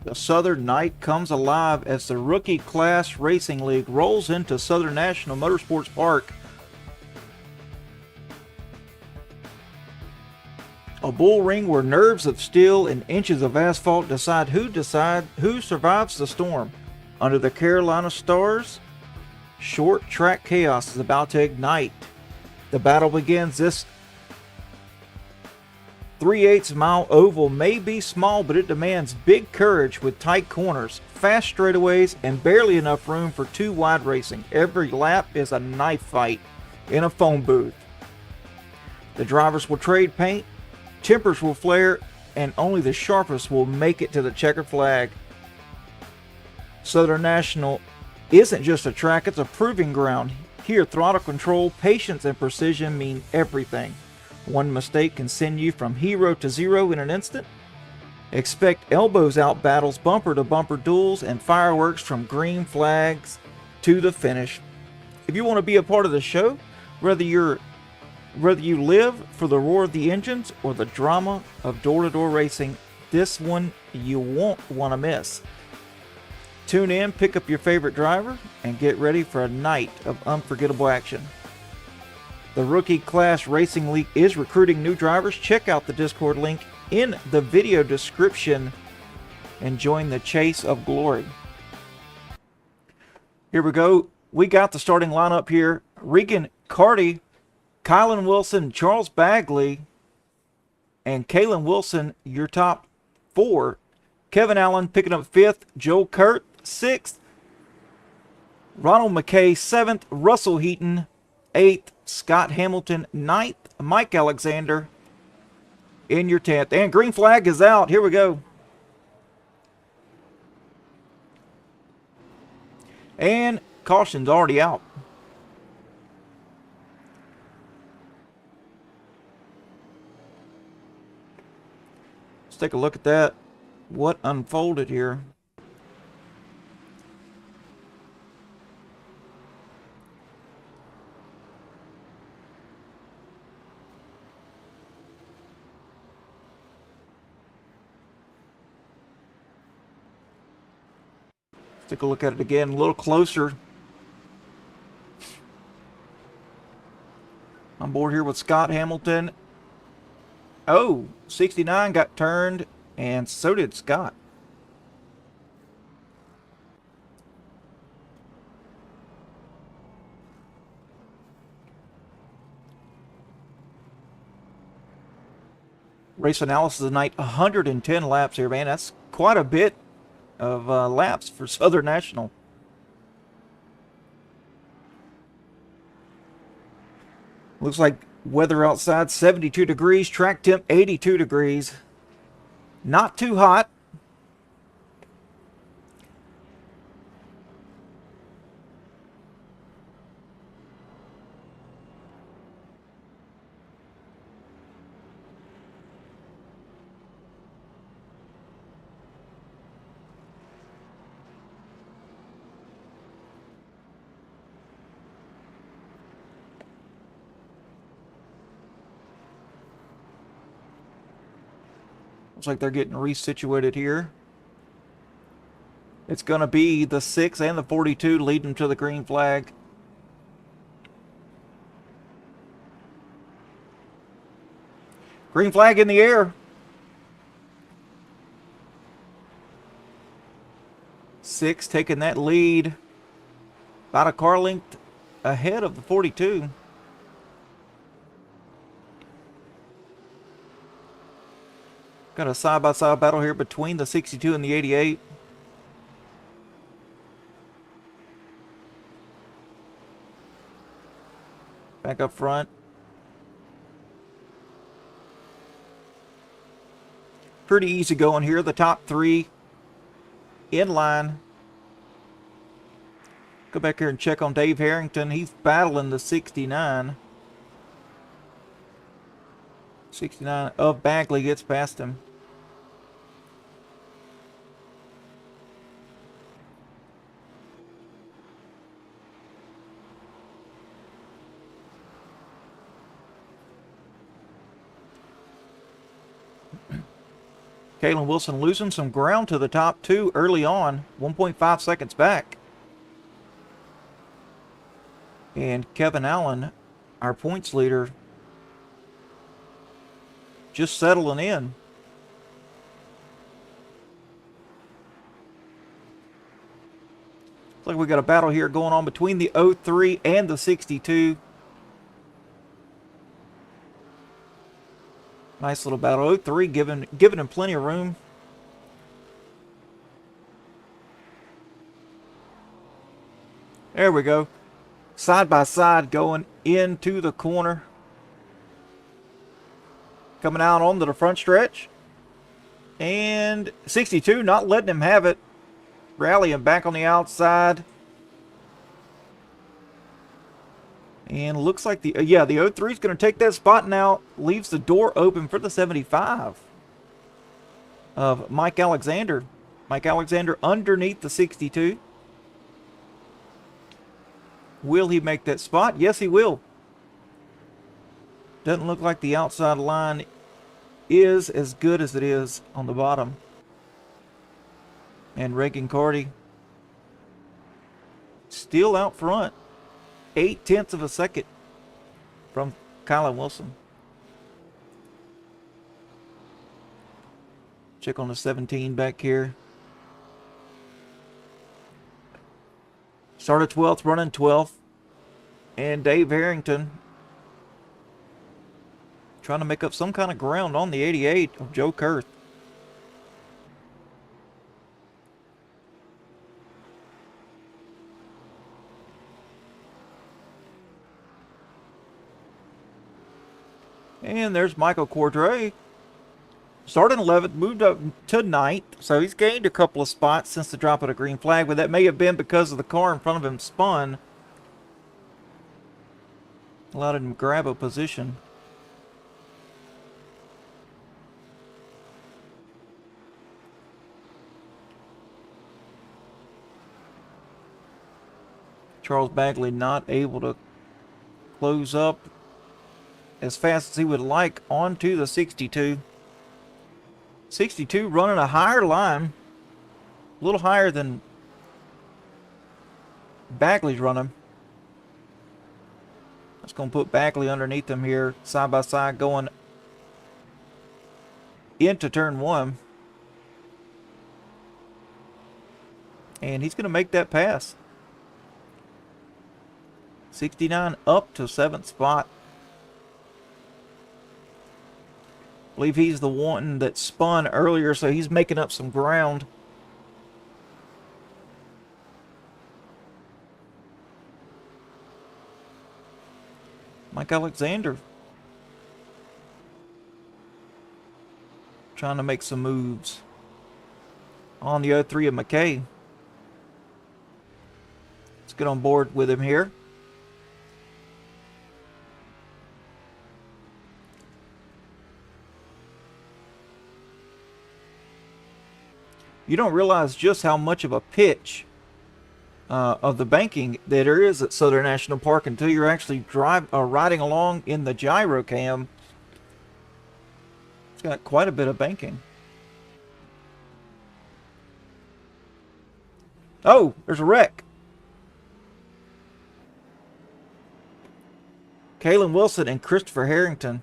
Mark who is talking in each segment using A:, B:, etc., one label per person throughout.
A: The Southern Night comes alive as the Rookie Class Racing League rolls into Southern National Motorsports Park. A bull ring where nerves of steel and inches of asphalt decide who survives the storm. Under the Carolina stars, short track chaos is about to ignite. The battle begins. This 3/8 mile oval may be small, but it demands big courage with tight corners, fast straightaways, and barely enough room for two wide racing. Every lap is a knife fight in a phone booth. The drivers will trade paint, tempers will flare, and only the sharpest will make it to the checkered flag. Southern National isn't just a track, it's a proving ground. Here, throttle control, patience, and precision mean everything. One mistake can send you from hero to zero in an instant. Expect elbows out battles, bumper to bumper duels, and fireworks from green flags to the finish. If you want to be a part of the show, whether you live for the roar of the engines or the drama of door-to-door racing, this one you won't want to miss. Tune in, pick up your favorite driver, and get ready for a night of unforgettable action. The Rookie Class Racing League is recruiting new drivers. Check out the Discord link in the video description and join the chase of glory. Here we go. We got the starting lineup here. Regan Carty, Kylan Wilson, Charles Bagley, and Kalen Wilson, your top four. Kevin Allen picking up 5th, Joel Kurt 6th, Ronald McKay 7th, Russell Heaton 8th, Scott Hamilton 9th, Mike Alexander in your 10th. And green flag is out. Here we go. And caution's already out. Let's take a look at that. What unfolded here? Let's take a look at it again, a little closer. I'm board here with Scott Hamilton. Oh, 69 got turned, and so did Scott. Race analysis of the night, 110 laps here, man. That's quite a bit of laps for Southern National. Looks like weather outside 72 degrees, track temp 82 degrees. Not too hot. Looks like they're getting resituated here. It's going to be the 6 and the 42 leading to the green flag. Green flag in the air. 6 taking that lead. About a car length ahead of the 42. Got a side-by-side battle here between the 62 and the 88. Back up front. Pretty easy going here. The top 3 in line. Go back here and check on Dave Harrington. He's battling the 69. 69 of Bagley gets past him. Kalen Wilson losing some ground to the top two early on, 1.5 seconds back. And Kevin Allen, our points leader, just settling in. Looks like we got a battle here going on between the 03 and the 62. Nice little battle. 03 giving him plenty of room. There we go. Side by side going into the corner. Coming out onto the front stretch. And 62 not letting him have it. Rallying back on the outside. And looks like the 03 is going to take that spot now. Leaves the door open for the 75 of Mike Alexander. Mike Alexander underneath the 62. Will he make that spot? Yes, he will. Doesn't look like the outside line is as good as it is on the bottom. And Reagan Carty still out front. 0.8 of a second from Kylan Wilson. Check on the 17 back here. Started 12th, running 12th. And Dave Harrington trying to make up some kind of ground on the 88 of Joe Kurth. And there's Michael Cordray. Started 11th, moved up to 9th. So he's gained a couple of spots since the drop of the green flag. But that may have been because of the car in front of him spun. Allowed him to grab a position. Charles Bagley not able to close up as fast as he would like onto the 62. 62 running a higher line. A little higher than Bagley's running. That's going to put Bagley underneath him here, side by side, going into turn 1. And he's going to make that pass. 69 up to 7th spot. I believe he's the one that spun earlier, so he's making up some ground. Mike Alexander trying to make some moves on the 03 of McKay. Let's get on board with him here. You don't realize just how much of a pitch of the banking that there is at Southern National Park until you're actually riding along in the gyro cam. It's got quite a bit of banking. Oh, there's a wreck. Kalen Wilson and Christopher Harrington.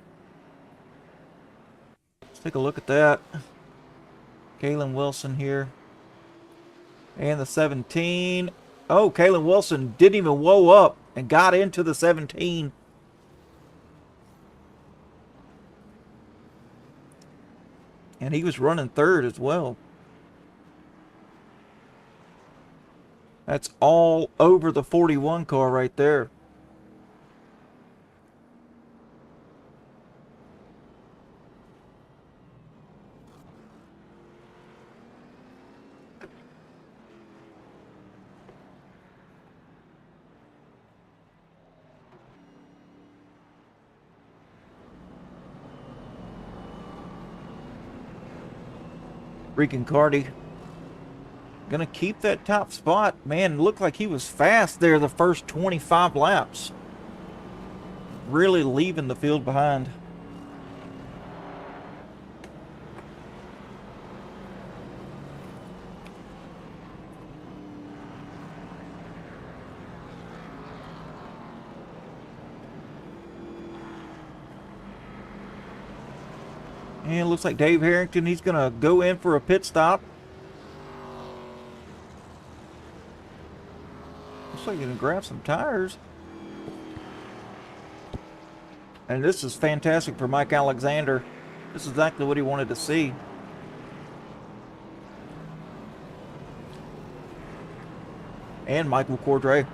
A: Let's take a look at that. Kalen Wilson here. And the 17. Oh, Kalen Wilson didn't even whoa up and got into the 17. And he was running third as well. That's all over the 41 car right there. Regan Carty gonna keep that top spot. Man, looked like he was fast there the first 25 laps. Really leaving the field behind. And it looks like Dave Harrington, he's going to go in for a pit stop. Looks like he's going to grab some tires. And this is fantastic for Mike Alexander. This is exactly what he wanted to see. And Michael Cordray.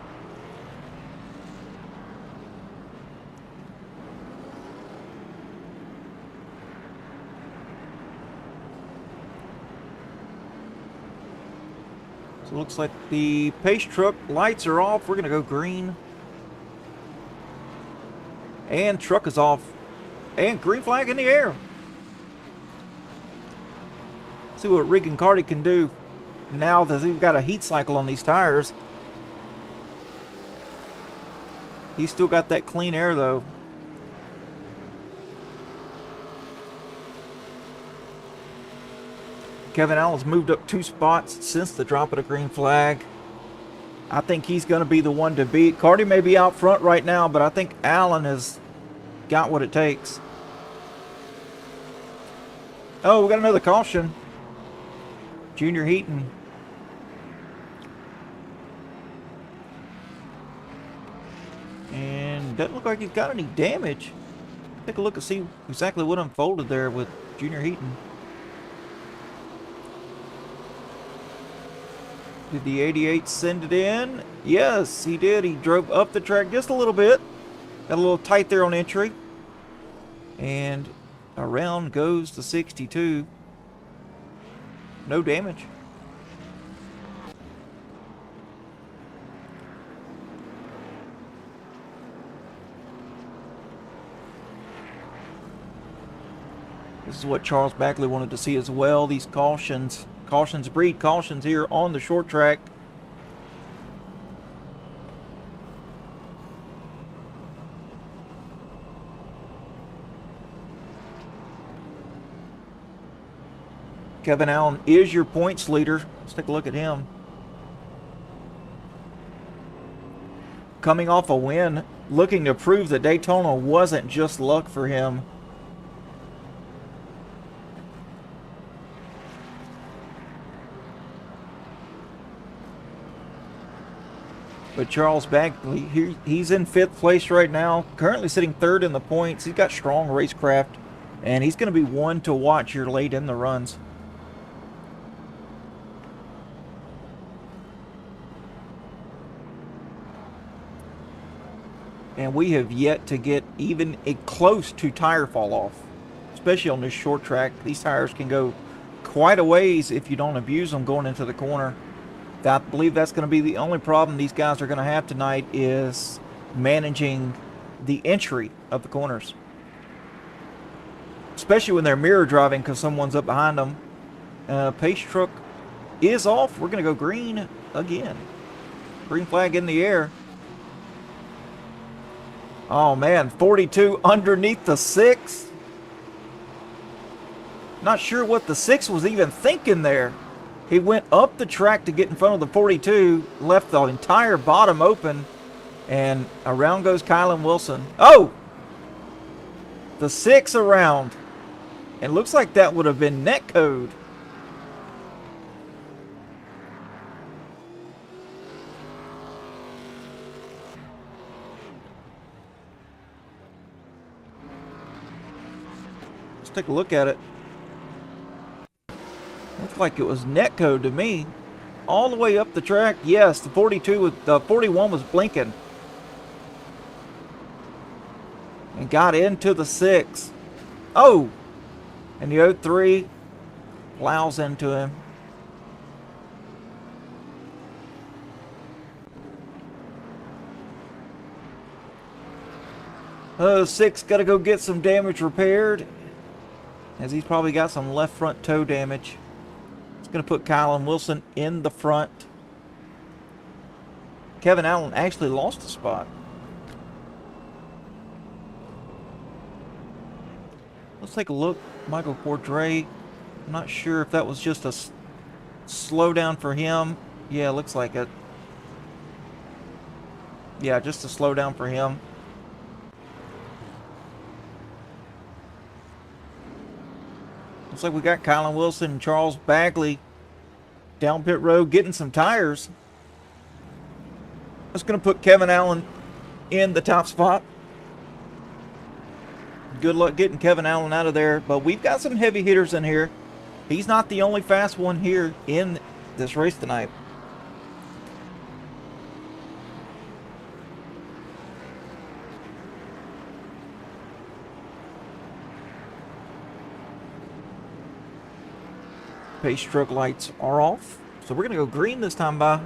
A: So it looks like the pace truck lights are off. We're going to go green. And truck is off. And green flag in the air. See what Rick and Carty can do now that they've got a heat cycle on these tires. He's still got that clean air though. Kevin Allen's moved up 2 spots since the drop of the green flag. I think he's going to be the one to beat. Carty may be out front right now, but I think Allen has got what it takes. Oh, we got another caution. Junior Heaton. And doesn't look like he's got any damage. Take a look and see exactly what unfolded there with Junior Heaton. Did the 88 send it in? Yes, he did. He drove up the track just a little bit. Got a little tight there on entry. And around goes the 62. No damage. This is what Charles Backley wanted to see as well. These cautions. Cautions breed cautions here on the short track. Kevin Allen is your points leader. Let's take a look at him. Coming off a win, looking to prove that Daytona wasn't just luck for him. But Charles Backley, he's in 5th place right now, currently sitting 3rd in the points. He's got strong racecraft, and he's going to be one to watch here late in the runs. And we have yet to get even close to tire fall off, especially on this short track. These tires can go quite a ways if you don't abuse them going into the corner. I believe that's going to be the only problem these guys are going to have tonight, is managing the entry of the corners. Especially when they're mirror driving because someone's up behind them. Pace truck is off. We're going to go green again. Green flag in the air. Oh man, 42 underneath the 6. Not sure what the 6 was even thinking there. He went up the track to get in front of the 42, left the entire bottom open, and around goes Kylan Wilson. Oh! The 6 around. And looks like that would have been net code. Let's take a look at it. Looks like it was net code to me. All the way up the track. Yes, the 42 with the 41 was blinking. And got into the 6. Oh! And the 03 plows into him. Oh, 6 got to go get some damage repaired, as he's probably got some left front toe damage. It's going to put Kylan Wilson in the front. Kevin Allen actually lost a spot. Let's take a look. Michael Cordray. I'm not sure if that was just a slowdown for him. Yeah, looks like it. Yeah, just a slowdown for him. Looks like we got Colin Wilson and Charles Bagley down pit road getting some tires. That's going to put Kevin Allen in the top spot. Good luck getting Kevin Allen out of there. But we've got some heavy hitters in here. He's not the only fast one here in this race tonight. Pace truck lights are off. So we're going to go green this time by.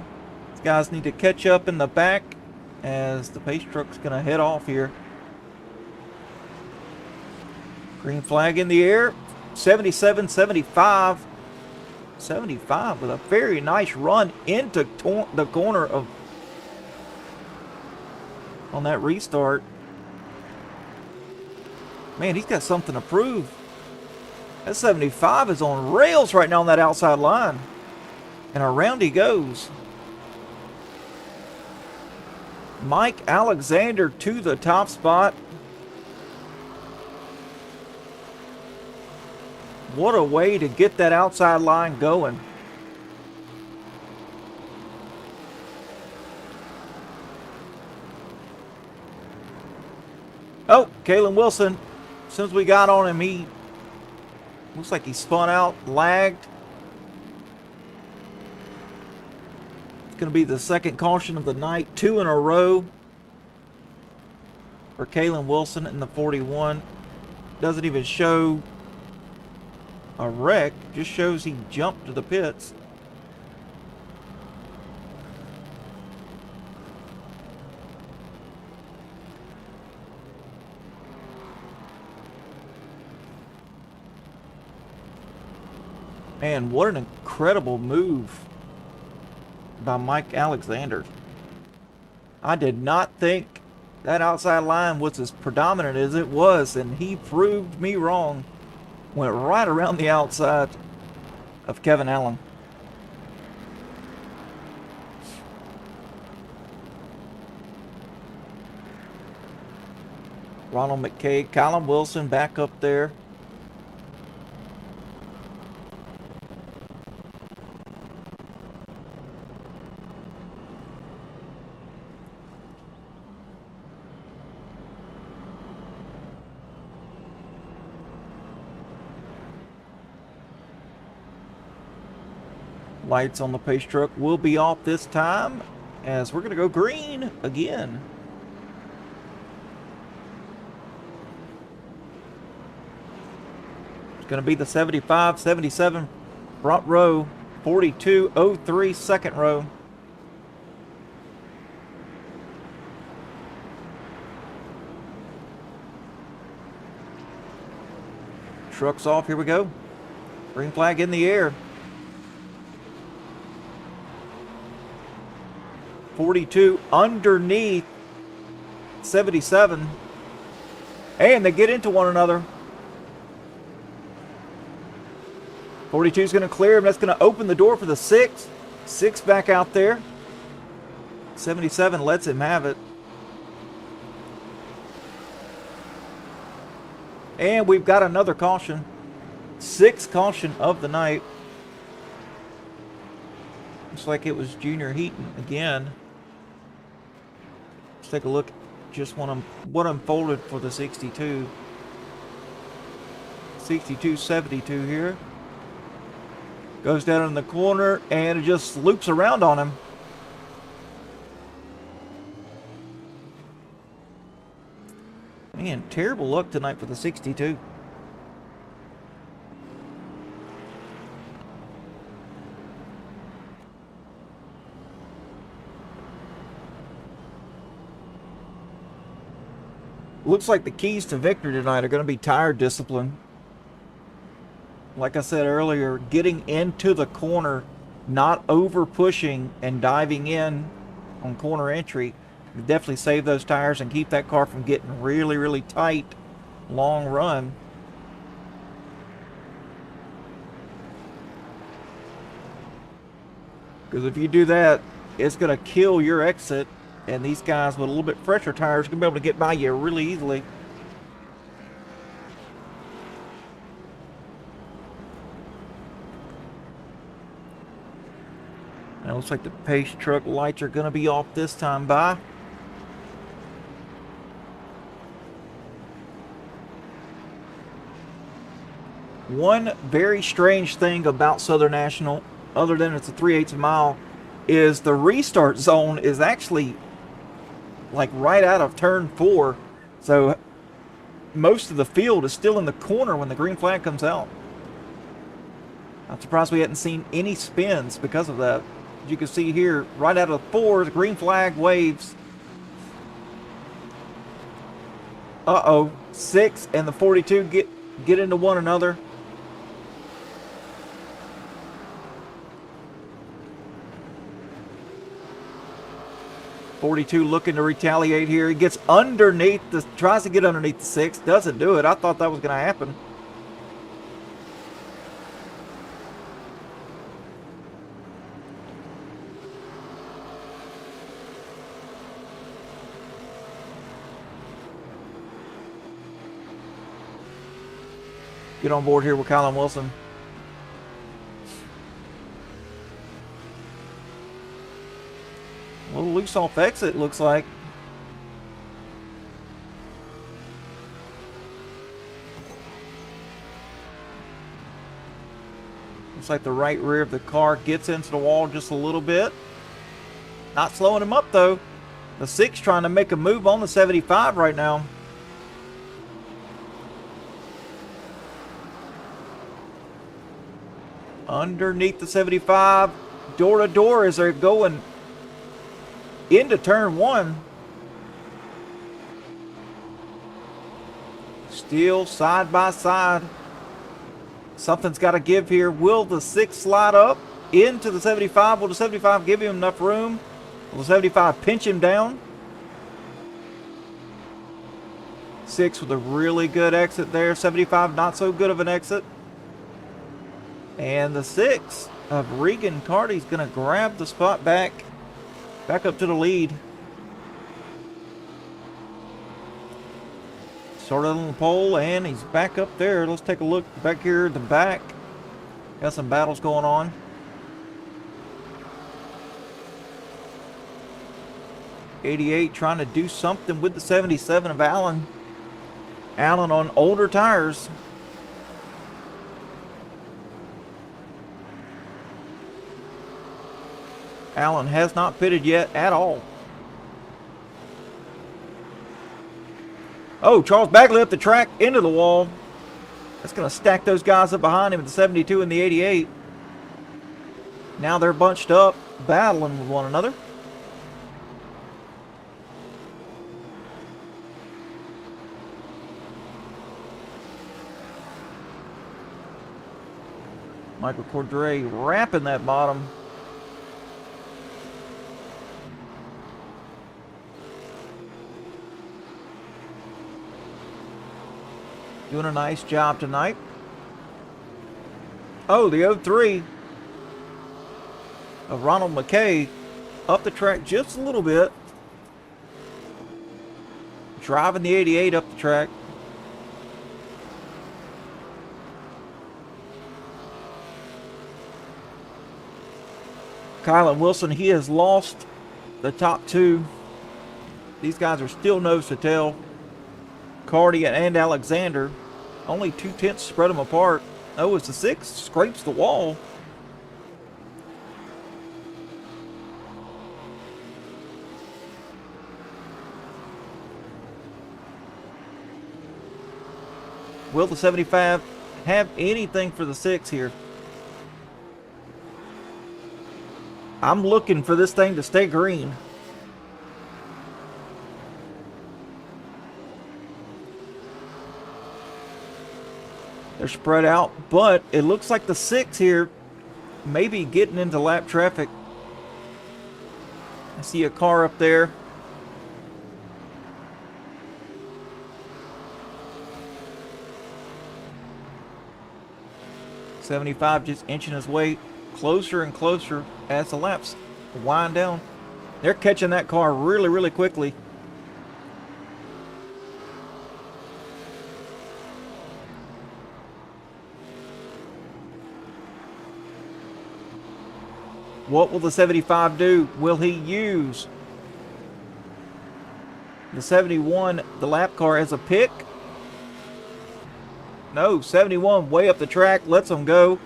A: These guys need to catch up in the back as the pace truck's going to head off here. Green flag in the air. 77, 75. 75 with a very nice run into the corner of on that restart. Man, he's got something to prove. That 75 is on rails right now on that outside line. And around he goes. Mike Alexander to the top spot. What a way to get that outside line going. Oh, Kalen Wilson. As soon as we got on him, he looks like he spun out, lagged. It's going to be the second caution of the night. 2 in a row for Kalen Wilson in the 41. Doesn't even show a wreck, just shows he jumped to the pits. Man, what an incredible move by Mike Alexander. I did not think that outside line was as predominant as it was, and he proved me wrong. Went right around the outside of Kevin Allen. Ronald McKay, Colin Wilson back up there. Lights on the pace truck will be off this time as we're going to go green again. It's going to be the 75, 77 front row, 42.03 second row. Truck's off. Here we go. Green flag in the air. 42 underneath 77. And they get into one another. 42 is going to clear him. That's going to open the door for the 6. 6 back out there. 77 lets him have it. And we've got another caution. 6th caution of the night. Looks like it was Junior Heaton again. Let's take a look at just what unfolded for the 62. 62-72 here. Goes down in the corner and it just loops around on him. Man, terrible luck tonight for the 62. Looks like the keys to victory tonight are going to be tire discipline. Like I said earlier, getting into the corner, not over pushing and diving in on corner entry. Definitely save those tires and keep that car from getting really, really tight long run. Because if you do that, it's going to kill your exit. And these guys with a little bit fresher tires are going to be able to get by you really easily. And it looks like the pace truck lights are going to be off this time by. One very strange thing about Southern National, other than it's a 3/8 mile, is the restart zone is actually like right out of turn 4. So most of the field is still in the corner when the green flag comes out. I'm surprised we hadn't seen any spins because of that. As you can see here, right out of 4, the green flag waves. Uh-oh, 6 and the 42 get into one another. .42 looking to retaliate here. He gets underneath the, tries to get underneath the 6. Doesn't do it. I thought that was going to happen. Get on board here with Colin Wilson. A little loose off exit, looks like. Looks like the right rear of the car gets into the wall just a little bit. Not slowing him up, though. The 6 trying to make a move on the 75 right now. Underneath the 75. Door to door as they're going into turn 1. Still side by side. Something's got to give here. Will the 6 slide up into the 75? Will the 75 give him enough room? Will the 75 pinch him down? 6 with a really good exit there. 75 not so good of an exit. And the 6 of Regan Carty's going to grab the spot back up to the lead. Started on the pole, and he's back up there. Let's take a look back here at the back. Got some battles going on. '88 trying to do something with the 77 of Allen. Allen on older tires. Allen has not pitted yet at all. Oh, Charles Bagley up the track into the wall. That's going to stack those guys up behind him at the 72 and the 88. Now they're bunched up, battling with one another. Michael Cordray wrapping that bottom. Doing a nice job tonight. Oh, the 03 of Ronald McKay up the track just a little bit. Driving the 88 up the track. Kylan Wilson, he has lost the top 2. These guys are still nose to tail. Carty and Alexander. Only 2/10 spread them apart. Oh, as the 6 scrapes the wall. Will the 75 have anything for the 6 here? I'm looking for this thing to stay green. They're spread out, but it looks like the 6 here may be getting into lap traffic. I see a car up there. .75 just inching his way closer and closer as the laps wind down. They're catching that car really, really quickly. What will the 75 do? Will he use the 71, the lap car, as a pick? No, 71 way up the track, lets him go.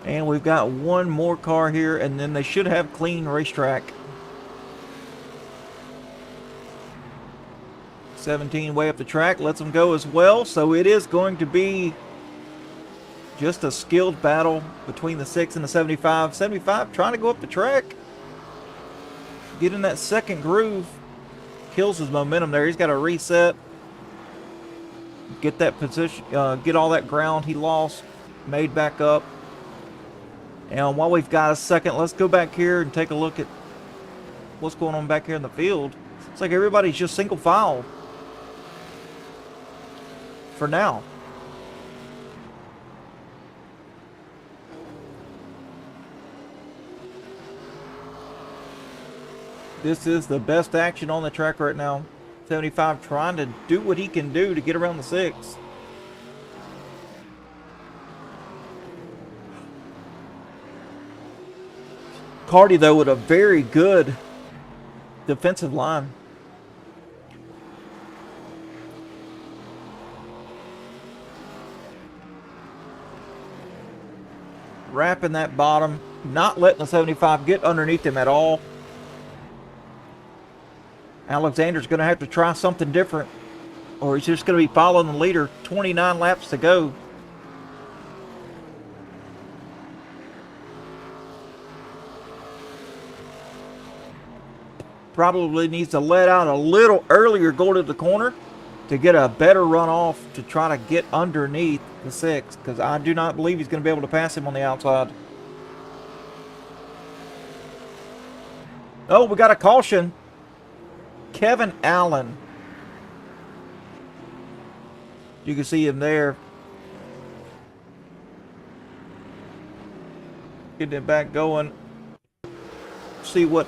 A: And we've got one more car here, and then they should have clean racetrack. 17 way up the track, lets them go as well. So it is going to be just a skilled battle between the 6 and the 75. 75 trying to go up the track. Get in that second groove. Kills his momentum there. He's got to reset. Get that position, get all that ground he lost made back up. And while we've got a second, let's go back here and take a look at what's going on back here in the field. It's like everybody's just single file for now. This is the best action on the track right now. 75 trying to do what he can do to get around the 6. Cardi, though, with a very good defensive line. Wrapping that bottom, not letting the 75 get underneath him at all. Alexander's going to have to try something different, or he's just going to be following the leader. 29 laps to go. Probably needs to let out a little earlier, go to the corner to get a better runoff to try to get underneath the 6, because I do not believe he's going to be able to pass him on the outside. Oh, we got a caution. Kevin Allen. You can see him there. Getting it back going. See what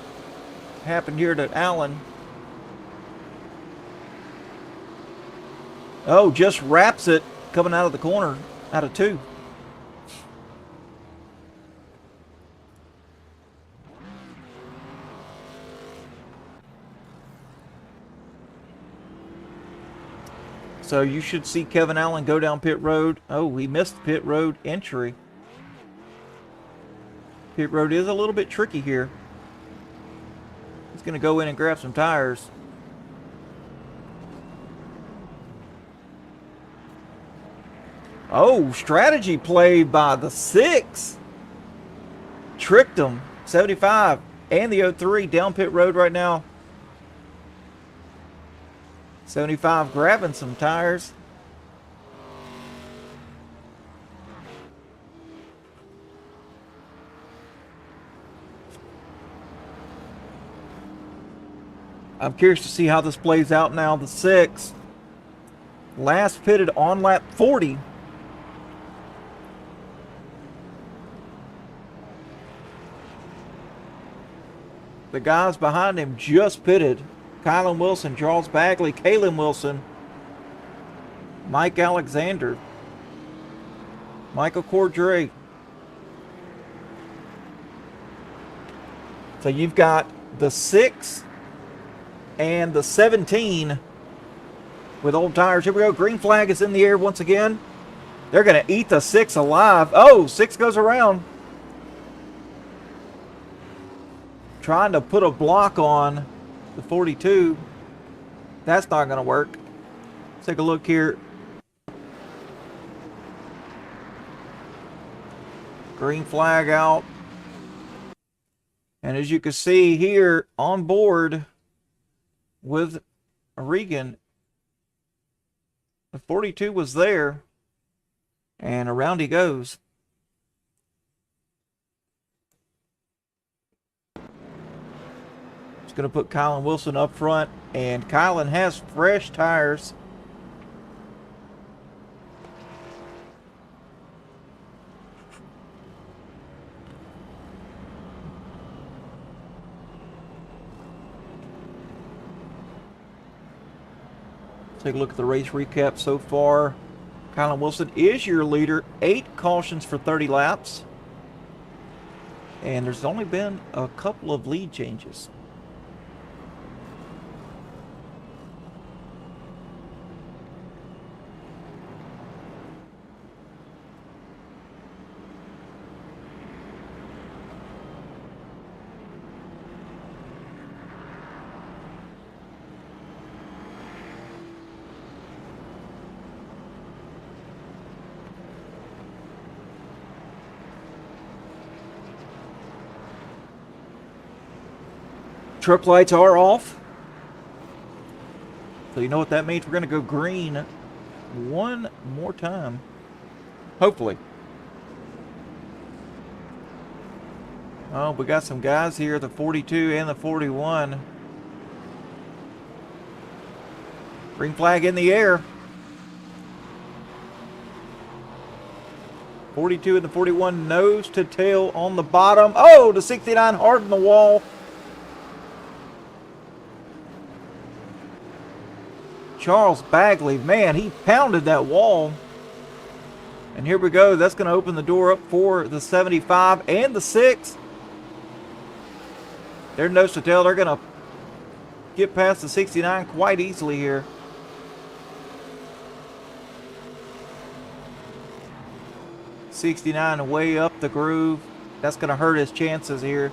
A: happened here to Allen. Oh, just wraps it coming out of the corner, out of 2. So you should see Kevin Allen go down pit road. Oh, he missed pit road entry. Pit road is a little bit tricky here. He's going to go in and grab some tires. Oh, strategy play by the 6. Tricked him. 75 and the 03 down pit road right now. 75 grabbing some tires. I'm curious to see how this plays out now. The 6 last pitted on lap 40. The guys behind him just pitted. Kylan Wilson, Charles Bagley, Kalen Wilson, Mike Alexander, Michael Cordray. So you've got the 6 and the 17 with old tires. Here we go. Green flag is in the air once again. They're going to eat the 6 alive. Oh, 6 goes around. Trying to put a block on the 42. That's not going to work. Let's take a look here. Green flag out. And as you can see here on board with Regan, the 42 was there. And around he goes. Going to put Kylan Wilson up front, and Kylan has fresh tires. Take a look at the race recap so far. Colin Wilson is your leader. 8 cautions for 30 laps. And there's only been a couple of lead changes. Truck lights are off. So you know what that means? We're going to go green one more time. Hopefully. Oh, we got some guys here, the 42 and the 41. Green flag in the air. 42 and the 41 nose to tail on the bottom. Oh, the 69 hard in the wall. Charles Bagley, man, he pounded that wall. And here we go. That's going to open the door up for the 75 and the 6. They're nose to tail. They're going to get past the 69 quite easily here. '69 way up the groove. That's going to hurt his chances here.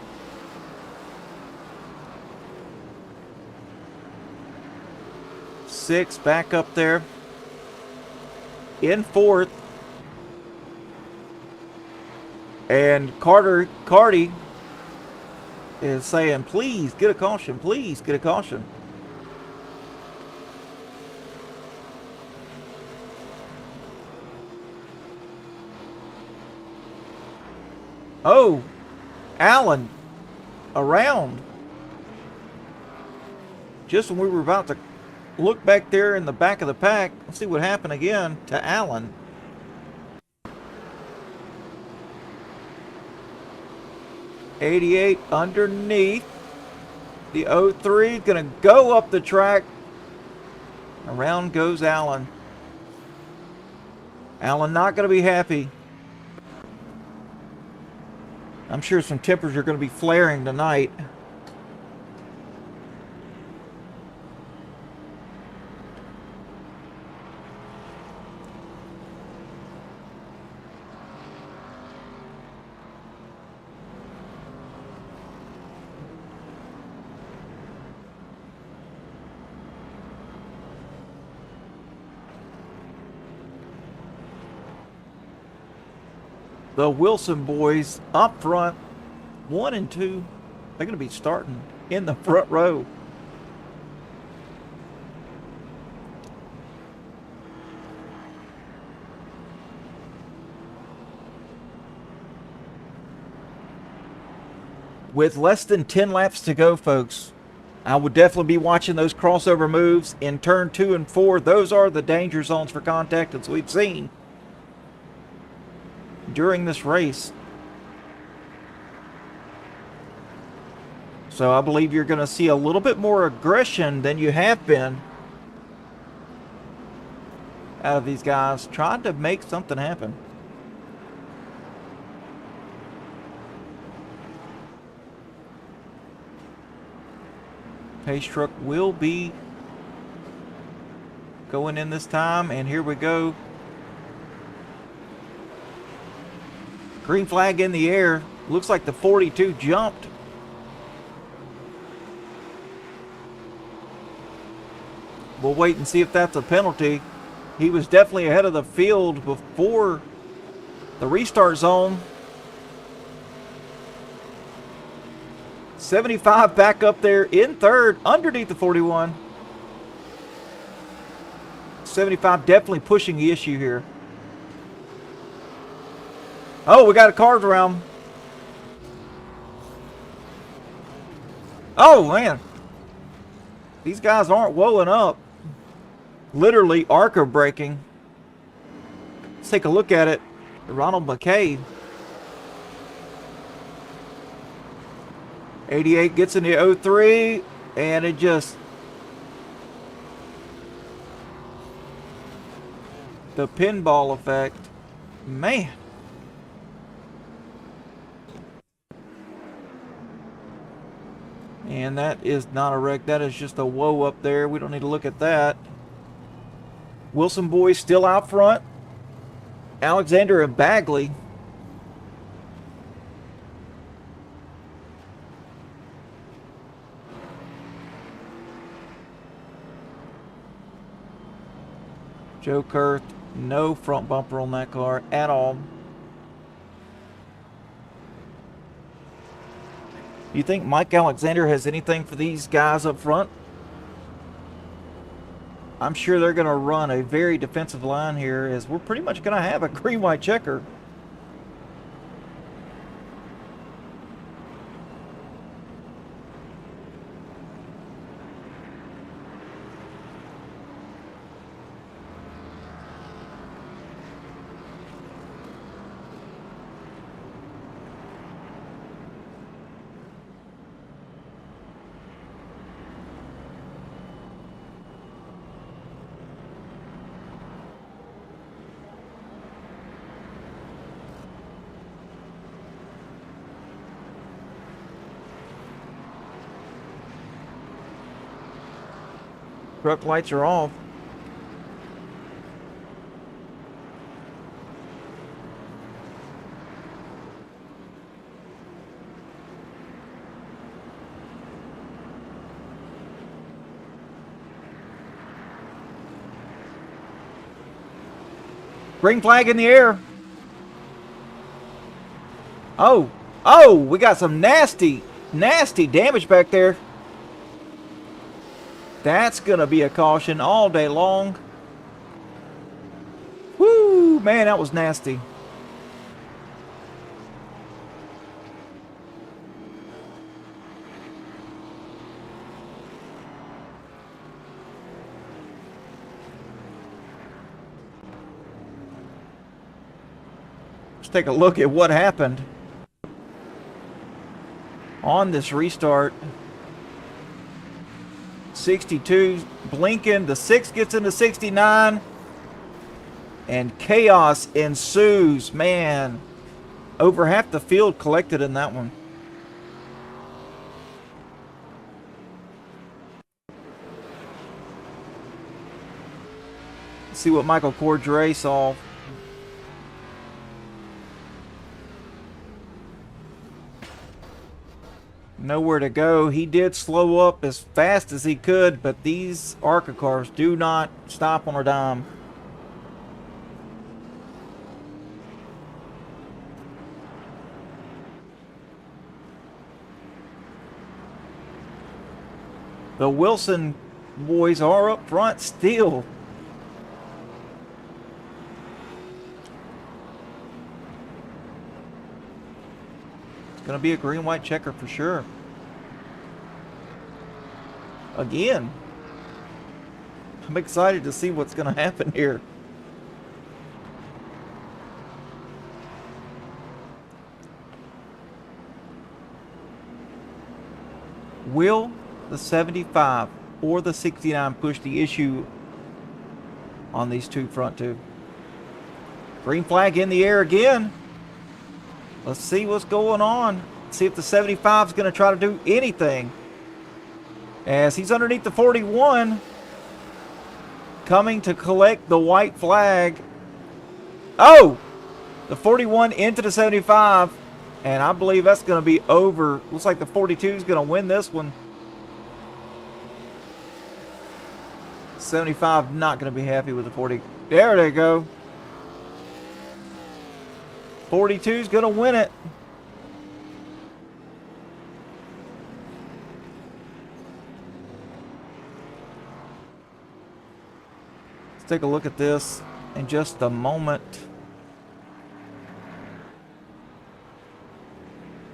A: Six back up there in 4th, and Carty is saying, please get a caution, please get a caution. Oh, Allen around just when we were about to look back there in the back of the pack. Let's see what happened again to Allen. '88 underneath. The 03 going to go up the track. Around goes Allen. Allen not going to be happy. I'm sure some tempers are going to be flaring tonight. The Wilson boys up front, 1 and 2. They're going to be starting in the front row. With less than 10 laps to go, folks, I would definitely be watching those crossover moves in turn 2 and 4. Those are the danger zones for contact, as we've seen during this race. So I believe you're going to see a little bit more aggression than you have been out of these guys trying to make something happen. Pace truck will be going in this time, and here we go. Green flag in the air. Looks like the 42 jumped. We'll wait and see if that's a penalty. He was definitely ahead of the field before the restart zone. 75 back up there in 3rd, underneath the 41. 75 definitely pushing the issue here. Oh, we got a cars around. Oh, man. These guys aren't welling up. Literally ARCA braking. Let's take a look at it. Ronald McKay. 88 gets in the 03, and it just The pinball effect. Man. And that is not a wreck. That is just a whoa up there. We don't need to look at that. Wilson boys still out front. Alexander and Bagley. Joe Kurth, no front bumper on that car at all. You think Mike Alexander has anything for these guys up front? I'm sure they're going to run a very defensive line here, as we're pretty much going to have a green-white checker. Truck lights are off. Green flag in the air. Oh, we got some nasty damage back there. That's going to be a caution all day long. Woo, man, that was nasty. Let's take a look at what happened on this restart. 62 blinking, the 6 gets into 69, and chaos ensues. Man, over half the field collected in that one. Let's see what Michael Cordray saw. Nowhere to go. He did slow up as fast as he could, but these ARCA cars do not stop on a dime. The Wilson boys are up front still. Going to be a green-white checker for sure. Again. I'm excited to see what's going to happen here. Will the 75 or the 69 push the issue on these front two? Green flag in the air again. Let's see what's going on. See if the 75 is going to try to do anything. As he's underneath the 41. Coming to collect the white flag. Oh! The 41 into the 75. And I believe that's going to be over. Looks like the 42 is going to win this one. 75 not going to be happy with the 40. There they go. 42 is going to win it. Let's take a look at this in just a moment.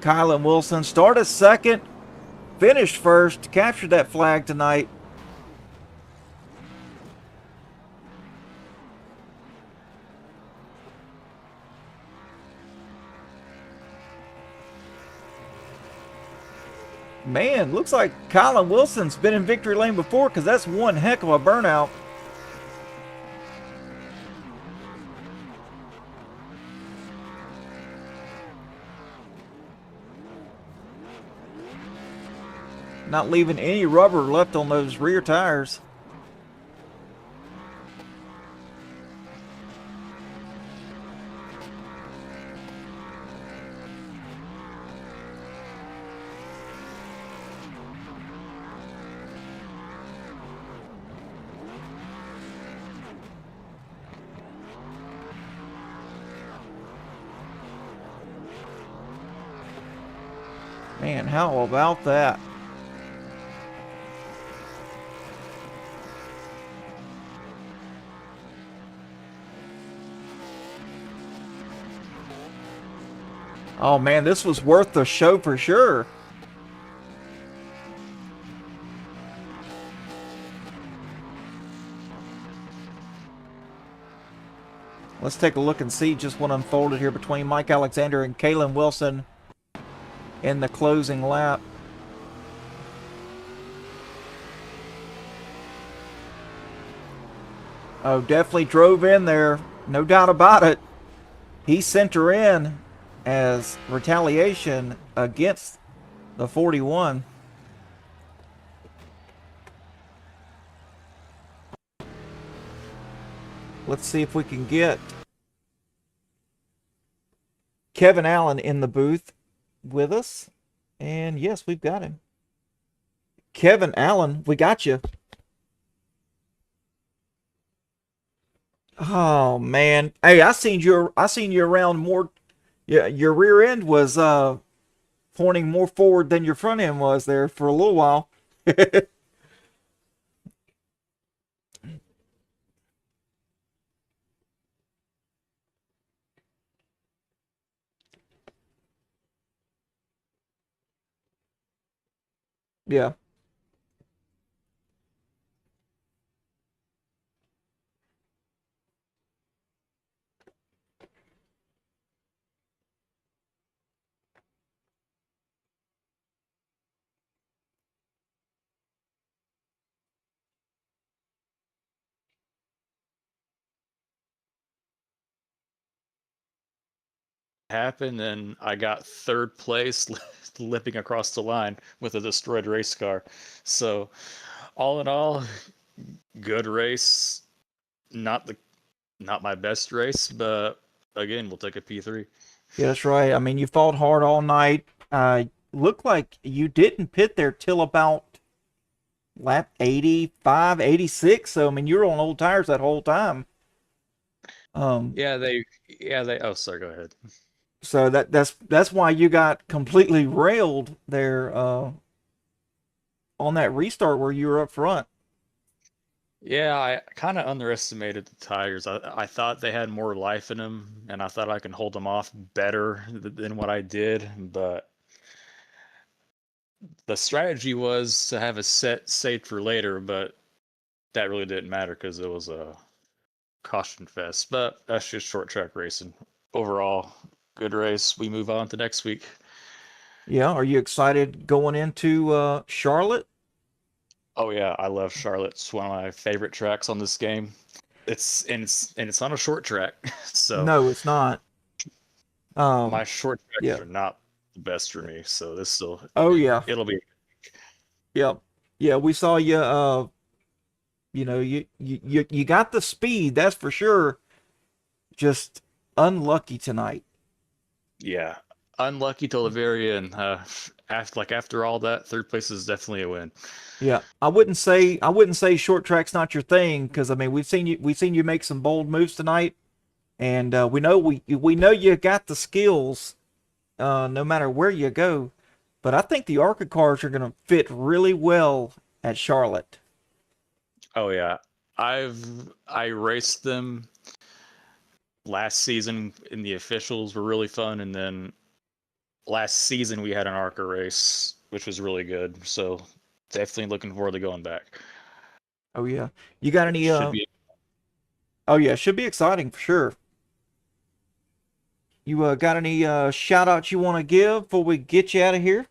A: Kylan Wilson started second, finished first, captured that flag tonight. Man, looks like Kylan Wilson's been in victory lane before, because that's one heck of a burnout. Not leaving any rubber left on those rear tires. Man, how about that? Oh man, this was worth the show for sure. Let's take a look and see just what unfolded here between Mike Alexander and Kalen Wilson in the closing lap. Oh, definitely drove in there. No doubt about it. He sent her in as retaliation against the 41. Let's see if we can get Kevin Allen in the booth with us. And yes, we've got him. Kevin Allen, we got you. Oh man. Hey, I seen you around more. Yeah, your rear end was pointing more forward than your front end was there for a little while. Yeah.
B: Happened, and I got third place limping across the line with a destroyed race car. So, all in all, good race. Not my best race, but again, we'll take a P3.
A: Yeah, that's right. I mean, you fought hard all night. Looked like you didn't pit there till about lap 85, 86. So, I mean, you were on old tires that whole time. Um,
B: Yeah, they. Oh, sorry. Go ahead.
A: so that's why you got completely railed there on that restart where you were up front.
B: Yeah, I kind of underestimated the tires. I thought they had more life in them, and I thought I can hold them off better than what I did. But the strategy was to have a set saved for later, but that really didn't matter because it was a caution fest. But that's just short track racing. Overall, good race. We move on to next week.
A: Yeah, are you excited going into Charlotte?
B: Oh yeah, I love Charlotte. It's one of my favorite tracks on this game. It's on a short track, so
A: No, it's not.
B: my
A: Um,
B: short tracks
A: yeah.
B: are not the best for me. So this still
A: Oh yeah.
B: it'll be.
A: Yeah. Yeah, we saw you you got the speed, that's for sure. Just unlucky tonight.
B: Yeah, unlucky till the very end. After all that, third place is definitely a win.
A: Yeah, I wouldn't say short track's not your thing because I mean we've seen you make some bold moves tonight, and we know you got the skills no matter where you go. But I think the ARCA cars are going to fit really well at Charlotte.
B: Oh yeah, I raced them last season in the officials were really fun, and then last season we had an ARCA race which was really good. So definitely looking forward to going back.
A: Oh yeah, you got any?
B: Should be.
A: Oh yeah, should be exciting for sure. You got any shout outs you want to give before we get you out of here?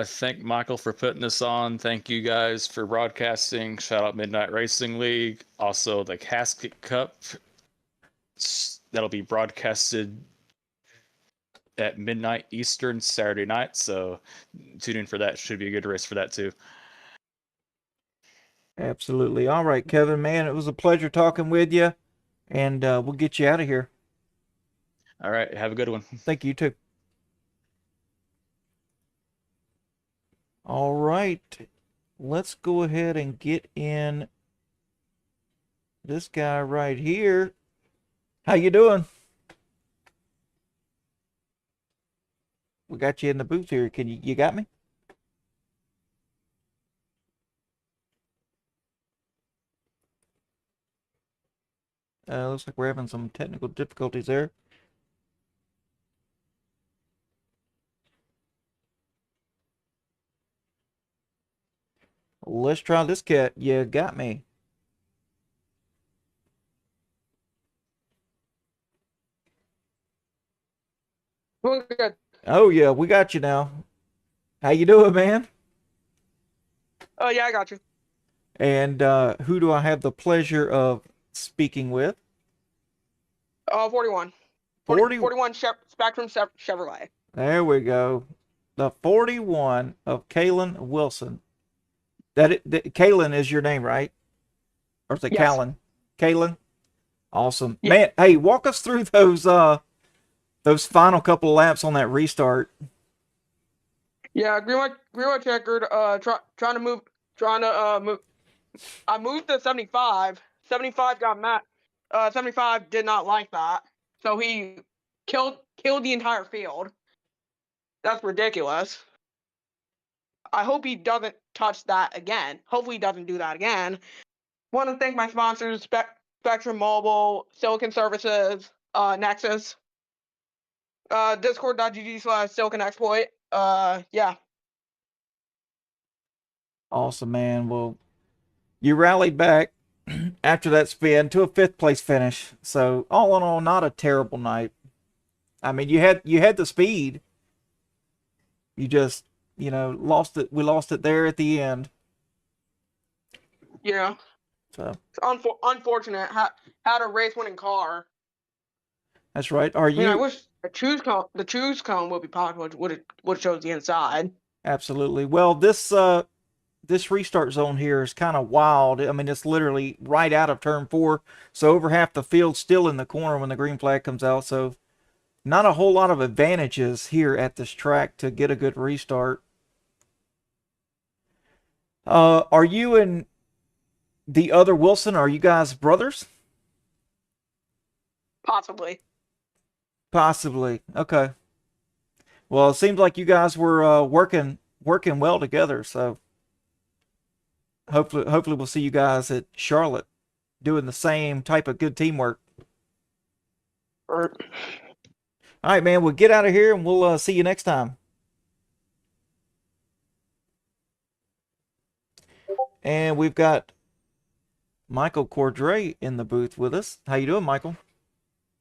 B: Thank Michael for putting this on. Thank you guys for broadcasting. Shout out Midnight Racing League. Also the Casket Cup that'll be broadcasted at midnight Eastern Saturday night. So tune in for that. Should be a good race for that too.
A: Absolutely. All right, Kevin, man, it was a pleasure talking with you, and we'll get you out of here.
B: All right. Have a good one.
A: Thank you, too. All right. Let's go ahead and get in this guy right here. How you doing? We got you in the booth here. Can you got me? Looks like we're having some technical difficulties there. Let's try this cat. You got me.
C: Doing good.
A: Oh yeah, we got you now. How you doing, man?
C: Oh yeah, I got you.
A: And who do I have the pleasure of speaking with?
C: 41.
A: 40.
C: 41 Spectrum Chevrolet.
A: There we go. The 41 of Kalen Wilson. Kalen is your name, right? Or is it
C: Yes.
A: Callan? Kalen? Awesome.
C: Yeah.
A: Man, hey, walk us through those final couple of laps on that restart.
C: Yeah, green white checkered. Trying to move. I moved to 75. 75 got mad. 75 did not like that, so he killed the entire field. That's ridiculous. I hope he doesn't touch that again. Hopefully he doesn't do that again. Want to thank my sponsors, Spectrum Mobile, Silicon Services, Nexus, discord.gg/Silicon Exploit. Yeah.
A: Awesome, man. Well, you rallied back after that spin to a 5th place finish. So all in all, not a terrible night. I mean, you had the speed. You just, lost it. We lost it there at the end.
C: Yeah.
A: So
C: It's unfortunate. Had a race winning car.
A: that's right. Are
C: I mean,
A: you?
C: I wish the choose cone would be possible. Would have shows the inside.
A: Absolutely. Well, this restart zone here is kind of wild. I mean, it's literally right out of turn 4, so over half the field's still in the corner when the green flag comes out. So not a whole lot of advantages here at this track to get a good restart. Are you and the other Wilson, are you guys brothers?
C: Possibly.
A: Possibly. Okay. Well, it seems like you guys were working well together. So hopefully we'll see you guys at Charlotte doing the same type of good teamwork.
C: Or
A: All right, man. We'll get out of here and we'll see you next time. And we've got Michael Cordray in the booth with us. How you doing, Michael?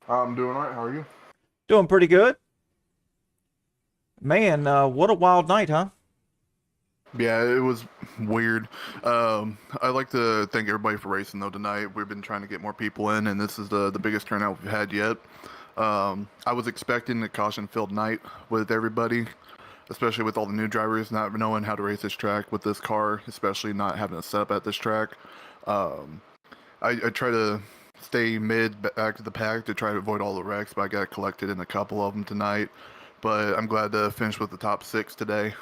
D: I'm doing all right. How are you?
A: Doing pretty good. Man, what a wild night, huh?
D: Yeah, it was weird. I'd like to thank everybody for racing though tonight. We've been trying to get more people in, and this is the biggest turnout we've had yet. I was expecting a caution-filled night with everybody, especially with all the new drivers not knowing how to race this track with this car, especially not having a setup at this track. I try to stay back of the pack to try to avoid all the wrecks, but I got collected in a couple of them tonight. But I'm glad to finish with the top 6 today.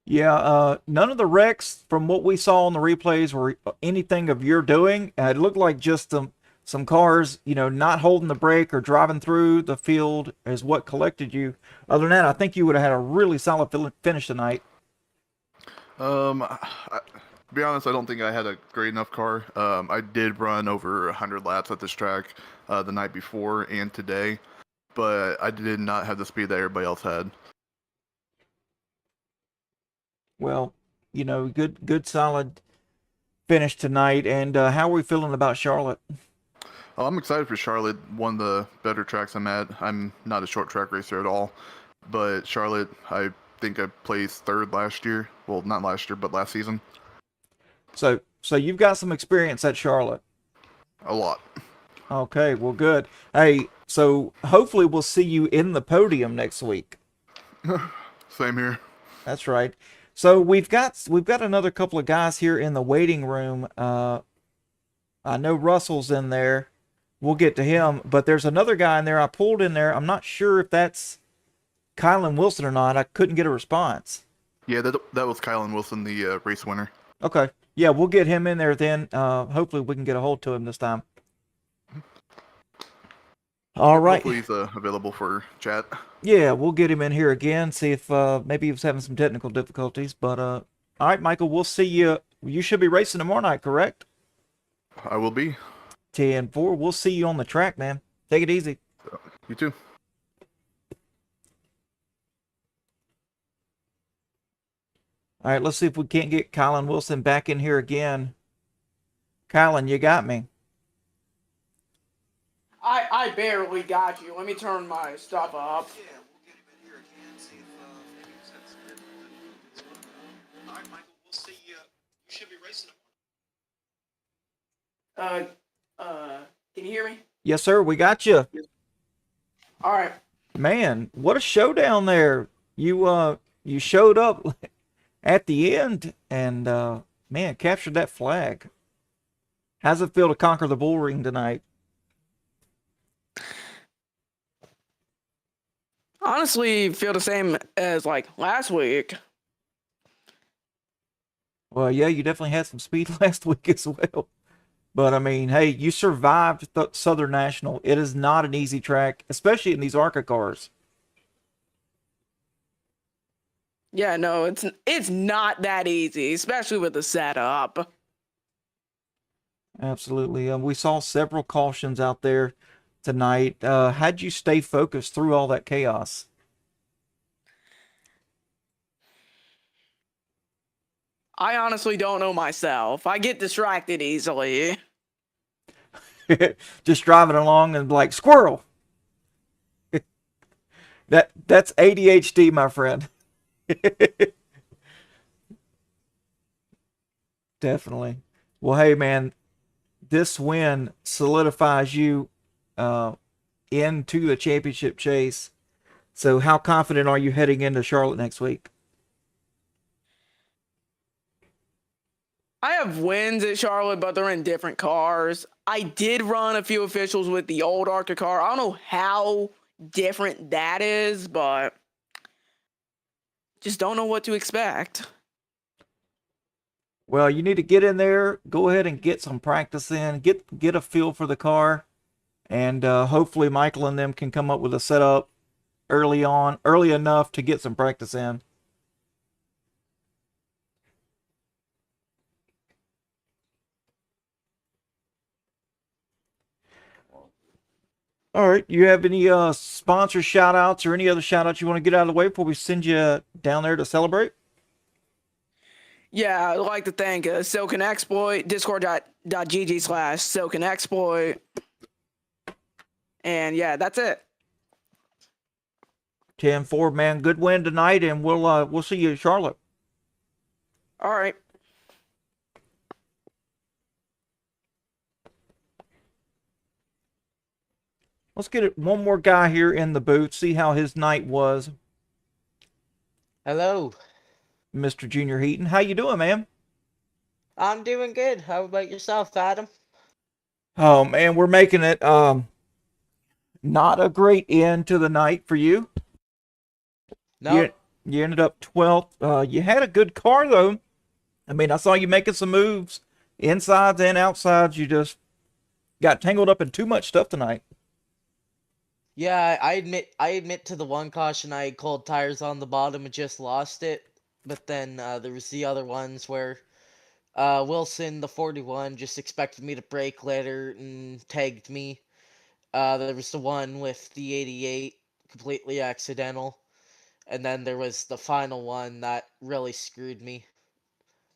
A: Yeah, none of the wrecks from what we saw on the replays were anything of your doing. It looked like just some cars, not holding the brake or driving through the field is what collected you. Other than that, I think you would have had a really solid finish tonight.
D: To be honest, I don't think I had a great enough car. I did run over 100 laps at this track the night before and today, but I did not have the speed that everybody else had.
A: Well, good solid finish tonight. And how are we feeling about Charlotte?
D: Oh, I'm excited for Charlotte, one of the better tracks I'm at. I'm not a short track racer at all, but Charlotte, I think I placed 3rd last year. Well, not last year, but last season.
A: So you've got some experience at Charlotte.
D: A lot.
A: Okay, well, good. Hey, So hopefully we'll see you in the podium next week.
D: Same here.
A: That's right. So we've got another couple of guys here in the waiting room. I know Russell's in there. We'll get to him, but there's another guy in there I pulled in there. I'm not sure if that's Kylan Wilson or not. I couldn't get a response.
D: Yeah, that was Kylan Wilson, the race winner.
A: Okay. Yeah, we'll get him in there then. Hopefully we can get a hold to him this time. All right.
D: Hopefully he's available for chat.
A: Yeah, we'll get him in here again, see if maybe he was having some technical difficulties. But all right, Michael, we'll see you. You should be racing tomorrow night, correct?
D: I will be.
A: 10-4. We'll see you on the track, man. Take it easy.
D: You too.
A: All right, let's see if we can't get Kylan Wilson back in here again. Kylan, you got me.
C: I barely got you. Let me turn my stuff up.
A: Yeah, we'll get him in here again, see if he was having some technical difficulties. All right, Michael, we'll see you. You should be racing tomorrow.
C: Can you hear me?
A: Yes, sir. We got you.
C: All right.
A: Man, what a showdown there. You showed up at the end and man, captured that flag. How's it feel to conquer the bull ring tonight?
C: Honestly, feel the same as like last week.
A: Well, yeah, you definitely had some speed last week as well. But I mean, hey, you survived the Southern National. It is not an easy track, especially in these ARCA cars.
C: Yeah, no, it's not that easy, especially with the setup.
A: Absolutely. We saw several cautions out there tonight. How'd you stay focused through all that chaos?
C: I honestly don't know myself. I get distracted easily.
A: Just driving along and like squirrel. That's ADHD, my friend. Definitely. Well, hey man, this win solidifies you into the championship chase. So how confident are you heading into Charlotte next week?
C: I have wins at Charlotte, but they're in different cars. I did run a few officials with the old ARCA car. I don't know how different that is, but just don't know what to expect.
A: Well, you need to get in there, go ahead and get some practice in, get a feel for the car, and hopefully Michael and them can come up with a setup early enough to get some practice in. All right, you have any sponsor shout outs or any other shout outs you want to get out of the way before we send you down there to celebrate?
C: Yeah, I'd like to thank Silken Exploit, discord.gg/Silken Exploit. And yeah, that's it.
A: 10-4, man. Good win tonight, and we'll see you in Charlotte.
C: All right.
A: Let's get one more guy here in the booth, see how his night was.
E: Hello.
A: Mr. Junior Heaton. How you doing, man?
E: I'm doing good. How about yourself, Adam?
A: Oh, man, we're making it not a great end to the night for you.
E: No.
A: You ended up 12th. You had a good car, though. I mean, I saw you making some moves, insides and outsides. You just got tangled up in too much stuff tonight.
E: Yeah, I admit to the one caution I had cold tires on the bottom and just lost it. But then there was the other ones where Wilson, the 41, just expected me to brake later and tagged me. There was the one with the 88, completely accidental. And then there was the final one that really screwed me.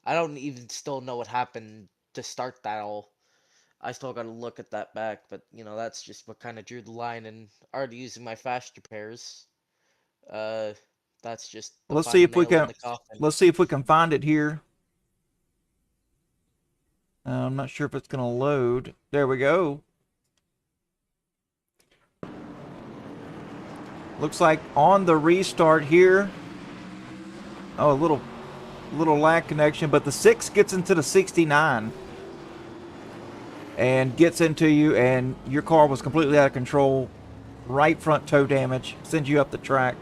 E: I don't even still know what happened to start that all. I still got to look at that back, but that's just what kind of drew the line. And already using my fast repairs, that's just the
A: Let's see if we
E: final nail
A: can.
E: in the coffin.
A: Let's see if we can find it here. I'm not sure if it's going to load. There we go. Looks like on the restart here. Oh, a little lag connection, but the 6 gets into the 69 and gets into you, and your car was completely out of control. Right front toe damage, sends you up the track.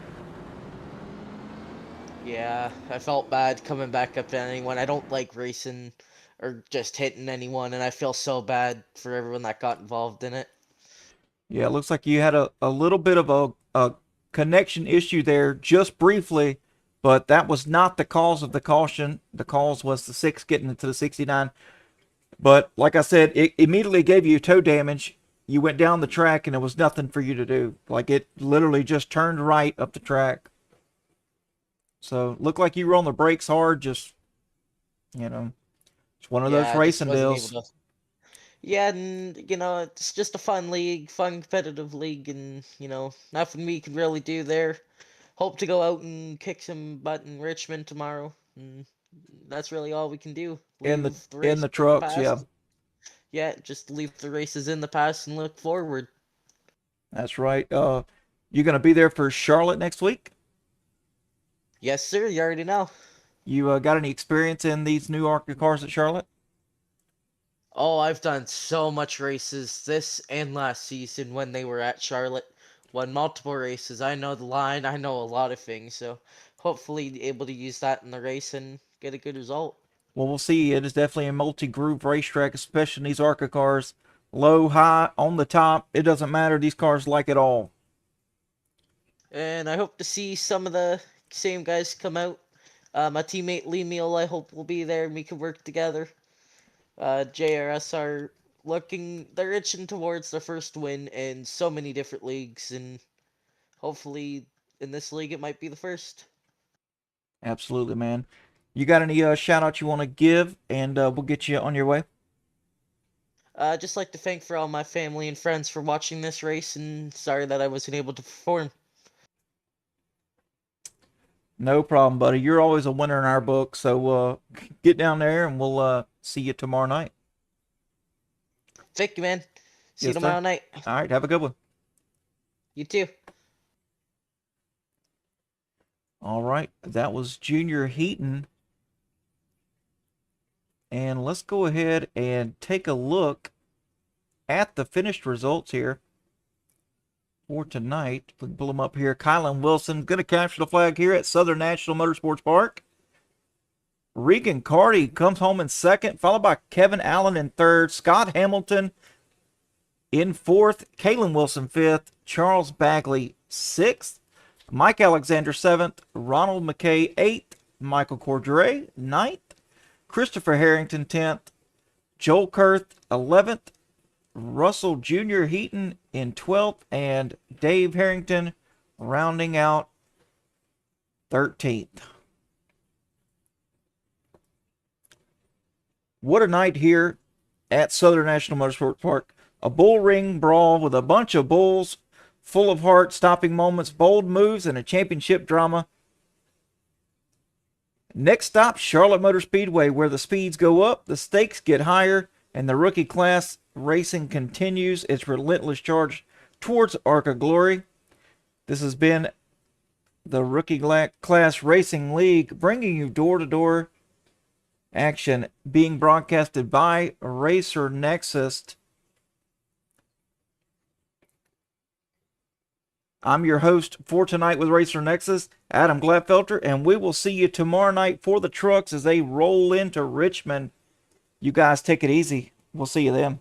E: Yeah, I felt bad coming back up to anyone. I don't like racing or just hitting anyone, and I feel so bad for everyone that got involved in it.
A: Yeah, it looks like you had a little bit of a connection issue there just briefly, but that was not the cause of the caution. The cause was the 6 getting into the 69. But like I said, it immediately gave you toe damage. You went down the track and there was nothing for you to do. Like it literally just turned right up the track. So looked like you were on the brakes hard, just, you know, it's one of those
E: Yeah, I just
A: racing
E: wasn't
A: deals.
E: able to. Yeah, and it's just a fun league, fun competitive league, and nothing we can really do there. Hope to go out and kick some butt in Richmond tomorrow. And that's really all we can do.
A: In
E: Leave the
A: the
E: race in the
A: trucks, yeah.
E: past. Yeah, just leave the races in the past and look forward.
A: That's right. You gonna be there for Charlotte next week?
E: Yes, sir. You already know.
A: You got any experience in these new ARCA cars at Charlotte?
E: Oh, I've done so much races this and last season when they were at Charlotte. Won multiple races. I know the line. I know a lot of things. So hopefully able to use that in the race and get a good result.
A: Well, we'll see. It is definitely a multi-groove racetrack, especially in these ARCA cars. Low, high, on the top. It doesn't matter. These cars like it all.
E: And I hope to see some of the same guys come out. My teammate Lee Meal, I hope, will be there and we can work together. JRS are they're itching towards their first win in so many different leagues, and hopefully in this league it might be the first.
A: Absolutely, man. You got any shout outs you want to give, and we'll get you on your way?
E: Just like to thank for all my family and friends for watching this race, and sorry that I wasn't able to perform.
A: No problem, buddy. You're always a winner in our book, so get down there and we'll see you tomorrow night.
E: Thank you, man. See you
A: Yes, sir.
E: tomorrow night.
A: All right, have a good one.
E: You too.
A: All right, that was Junior Heaton. And let's go ahead and take a look at the finished results here for tonight. We can pull them up here. Kylan Wilson going to capture the flag here at Southern National Motorsports Park. Regan Carty comes home in second, followed by Kevin Allen in third. Scott Hamilton in fourth. Kalen Wilson fifth. Charles Bagley sixth. Mike Alexander seventh. Ronald McKay eighth. Michael Cordray ninth. Christopher Harrington 10th. Joel Kurth 11th. Russell Jr. Heaton in 12th, and Dave Harrington rounding out 13th. What a night here at Southern National Motorsports Park. A bull ring brawl with a bunch of bulls, full of heart-stopping moments, bold moves, and a championship drama. Next stop, Charlotte Motor Speedway, where the speeds go up, the stakes get higher, and the rookie class racing continues its relentless charge towards ARCA glory. This has been the Rookie Class Racing League, bringing you door-to-door action, being broadcasted by Racer Nexus. I'm your host for tonight with Racer Nexus, Adam Gladfelter, and we will see you tomorrow night for the trucks as they roll into Richmond. You guys take it easy. We'll see you then.